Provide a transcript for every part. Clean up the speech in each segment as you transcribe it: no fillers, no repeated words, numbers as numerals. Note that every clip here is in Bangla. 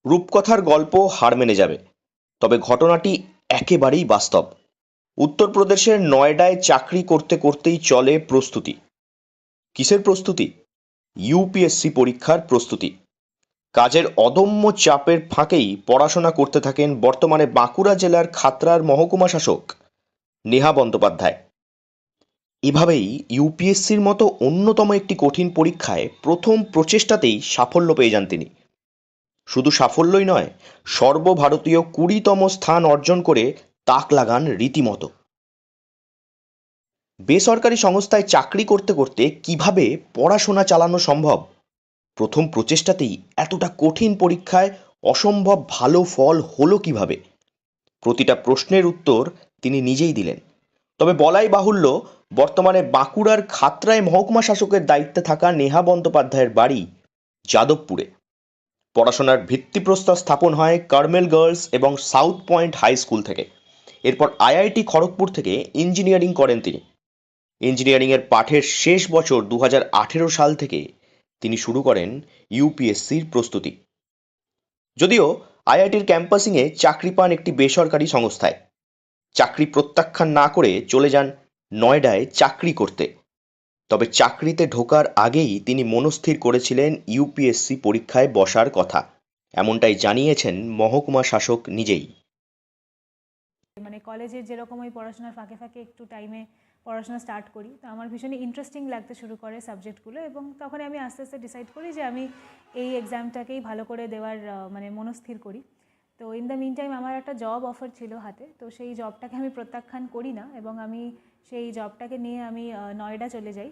রূপকথার গল্প হার মেনে যাবে, তবে ঘটনাটি একেবারেই বাস্তব। উত্তরপ্রদেশের নয়ডায় চাকরি করতে করতেই চলে প্রস্তুতি। কিসের প্রস্তুতি? ইউপিএসসি পরীক্ষার প্রস্তুতি। কাজের অদম্য চাপের ফাঁকেই পড়াশোনা করতে থাকেন বর্তমানে বাঁকুড়া জেলার খাতড়ার মহকুমা শাসক নেহা বন্দ্যোপাধ্যায়। এভাবেই ইউপিএসসির মতো অন্যতম একটি কঠিন পরীক্ষায় প্রথম প্রচেষ্টাতেই সাফল্য পেয়ে যান তিনি। শুধু সাফল্যই নয়, সর্বভারতীয় 20তম স্থান অর্জন করে তাক লাগান রীতিমতো। বেসরকারি সংস্থায় চাকরি করতে করতে কিভাবে পড়াশোনা চালানো সম্ভব? প্রথম প্রচেষ্টাতেই এতটা কঠিন পরীক্ষায় অসম্ভব ভালো ফল হলো কিভাবে? প্রতিটা প্রশ্নের উত্তর তিনি নিজেই দিলেন। তবে বলাই বাহুল্য, বর্তমানে বাঁকুড়ার খাতড়ায় মহকুমা শাসকের দায়িত্বে থাকা নেহা বন্দ্যোপাধ্যায়ের বাড়ি যাদবপুরে। পড়াশোনার ভিত্তিপ্রস্তর স্থাপন হয় কার্মেল গার্লস এবং সাউথ পয়েন্ট হাই স্কুল থেকে। এরপর আইআইটি খড়গপুর থেকে ইঞ্জিনিয়ারিং করেন তিনি। ইঞ্জিনিয়ারিংয়ের পাঠের শেষ বছর 2018 সাল থেকে তিনি শুরু করেন ইউপিএসসির প্রস্তুতি। যদিও আইআইটির ক্যাম্পাসিংয়ে চাকরি পান একটি বেসরকারি সংস্থায়, চাকরি প্রত্যাখ্যান না করে চলে যান নয়ডায় চাকরি করতে। তবে চাকরিতে ঢোকার আগেই তিনি মনস্থির করেছিলেন ইউপিএসসি পরীক্ষায় বসার কথা। এমনটাই জানিয়েছেন মহকুমা শাসক নিজেই। মানে কলেজের যেরকম ওই পড়াশোনার ফাঁকে ফাঁকে একটু টাইমে পড়াশোনা স্টার্ট করি, তো আমার ভীষণই ইন্টারেস্টিং লাগতে শুরু করে সাবজেক্টগুলো, এবং তখন আমি আস্তে আস্তে ডিসাইড করি যে আমি এই এক্সামটাকেই ভালো করে দেওয়ার মানে মনস্থির করি। তো ইন দ্য মিন টাইম আমার একটা জব অফার ছিল হাতে, তো সেই জবটাকে আমি প্রত্যাখ্যান করি না এবং আমি সেই জবটাকে নিয়ে আমি নয়ডা চলে যাই।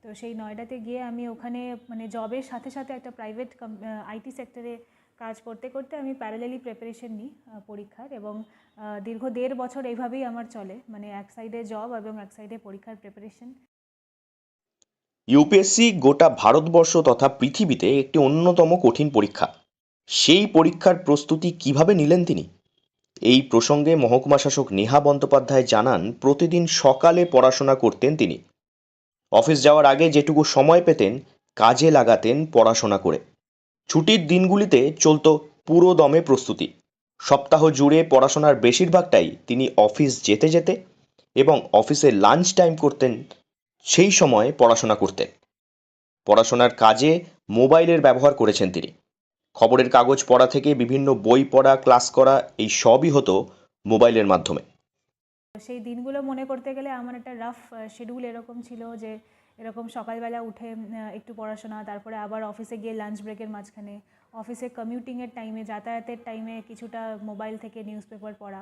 তো সেই নয়ডাতে গিয়ে আমি ওখানে মানে জবের সাথে সাথে একটা প্রাইভেট আইটি সেক্টরে কাজ করতে করতে আমি প্যারালালি প্রিপারেশন নিই পরীক্ষার, এবং দীর্ঘ 1.5 বছর এইভাবেই আমার চলে, মানে এক সাইডে জব এবং এক সাইডে পরীক্ষার প্রিপারেশন। ইউপিএসসি গোটা ভারতবর্ষ তথা পৃথিবীতে একটি অন্যতম কঠিন পরীক্ষা। সেই পরীক্ষার প্রস্তুতি কিভাবে নিলেন তিনি? এই প্রসঙ্গে মহকুমা শাসক নেহা বন্দ্যোপাধ্যায় জানান, প্রতিদিন সকালে পড়াশোনা করতেন তিনি। অফিস যাওয়ার আগে যেটুকু সময় পেতেন কাজে লাগাতেন পড়াশোনা করে। ছুটির দিনগুলিতে চলতো পুরো দমে প্রস্তুতি। সপ্তাহ জুড়ে পড়াশোনার বেশিরভাগটাই তিনি অফিস যেতে যেতে এবং অফিসে লাঞ্চ টাইম করতেন, সেই সময় পড়াশোনা করতেন। পড়াশোনার কাজে মোবাইলের ব্যবহার করেছেন তিনি। খবরের কাগজ পড়া থেকে বিভিন্ন বই পড়া, ক্লাস করা, এই সবই হতো মোবাইলের মাধ্যমে। সেই দিনগুলো মনে করতে গেলে আমার একটা রাফ শিডিউল এরকম ছিল যে এরকম সকালবেলা উঠে একটু পড়াশোনা, তারপরে আবার অফিসে গিয়ে লাঞ্চ ব্রেকের মাঝখানে, অফিসে কমিউটিংয়ের টাইমে, যাতায়াতের টাইমে কিছুটা মোবাইল থেকে নিউজ পেপার পড়া।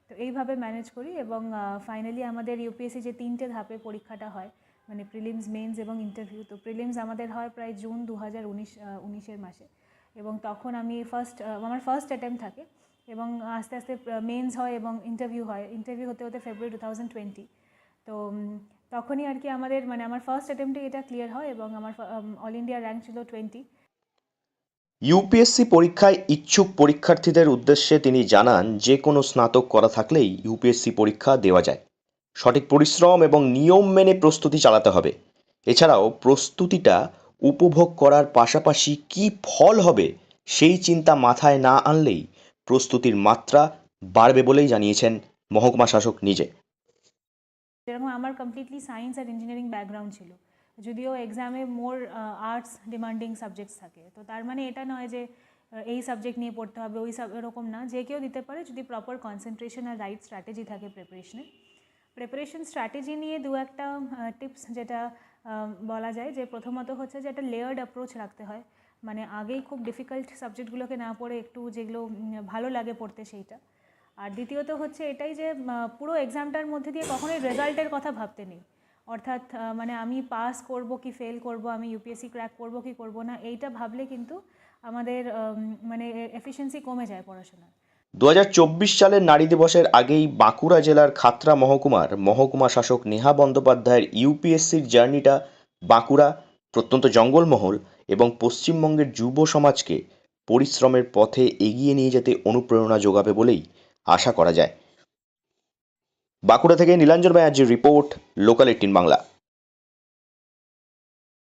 তো এইভাবে ম্যানেজ করি এবং ফাইনালি আমাদের ইউপিএসসি যে 3টে ধাপে পরীক্ষাটা হয়, মানে প্রিলিমস, মেন্স এবং ইন্টারভিউ। তো প্রিলিমস আমাদের হয় প্রায় জুন 2019 মাসে, এবং তখন আমি আমার ফার্স্ট অ্যাটেম্প থাকে, এবং আস্তে আস্তে মেন্স হয় এবং ইন্টারভিউ হয়। ইন্টারভিউ হতে হতে ফেব্রুয়ারি 2020। তো তখনই আর কি আমাদের মানে আমার ফার্স্ট অ্যাটেম্পটে এটা ক্লিয়ার হয় এবং আমার অল ইন্ডিয়া র্যাঙ্ক ছিল 20। ইউপিএসসি পরীক্ষায় ইচ্ছুক পরীক্ষার্থীদের উদ্দেশ্যে তিনি জানান, যে কোনো স্নাতক করা থাকলেই ইউপিএসসি পরীক্ষা দেওয়া যায়। সঠিক পরিশ্রম এবং নিয়ম মেনে প্রস্তুতি চালাতে হবে। এছাড়াও প্রস্তুতিটা উপভোগ করার পাশাপাশি কী ফল হবে সেই চিন্তা মাথায় না আনলেই প্রস্তুতির মাত্রা বাড়বে বলেই জানিয়েছেন মহকুমা শাসক নিজে। যেরকম আমার কমপ্লিটলি সায়েন্স আর ইঞ্জিনিয়ারিং ব্যাকগ্রাউন্ড ছিল, যদিও এক্সামে মোর আর্টস ডিমান্ডিং সাবজেক্টস থাকে, তো তার মানে এটা নয় যে এই সাবজেক্ট নিয়ে পড়তে হবে, এরকম না, যে কেউ দিতে পারে যদি প্রপার কনসেন্ট্রেশন আর রাইট স্ট্র্যাটেজি থাকে প্রিপারেশনে। প্রিপারেশন স্ট্র্যাটেজি নিয়ে দু একটা টিপস যেটা বলা যায়, যে প্রথমত হচ্ছে যে একটা লেয়ার্ড অ্যাপ্রোচ রাখতে হয়, মানে আগেই খুব ডিফিকাল্ট সাবজেক্টগুলোকে না পড়ে একটু যেগুলো ভালো লাগে পড়তে সেইটা। আর দ্বিতীয়ত হচ্ছে এটাই যে পুরো এক্সামটার মধ্যে দিয়ে কখনোই রেজাল্টের কথা ভাবতে নেই, অর্থাৎ মানে আমি পাস করব কি ফেল করব, আমি ইউপিএসসি ক্র্যাক করব কি করব না, এইটা ভাবলে কিন্তু আমাদের মানে এফিসিয়েন্সি কমে যায় পড়াশোনার। 2024 সালের নারী দিবসের আগেই বাঁকুড়া জেলার খাতড়া মহকুমার মহকুমা শাসক নেহা বন্দ্যোপাধ্যায়ের ইউপিএসসির জার্নিটা বাঁকুড়া, প্রত্যন্ত জঙ্গলমহল এবং পশ্চিমবঙ্গের যুব সমাজকে পরিশ্রমের পথে এগিয়ে নিয়ে যেতে অনুপ্রেরণা যোগাবে বলেই আশা করা যায়। বাঁকুড়া থেকে নীলাঞ্জন ব্যানার্জির রিপোর্ট, লোকাল 18 বাংলা।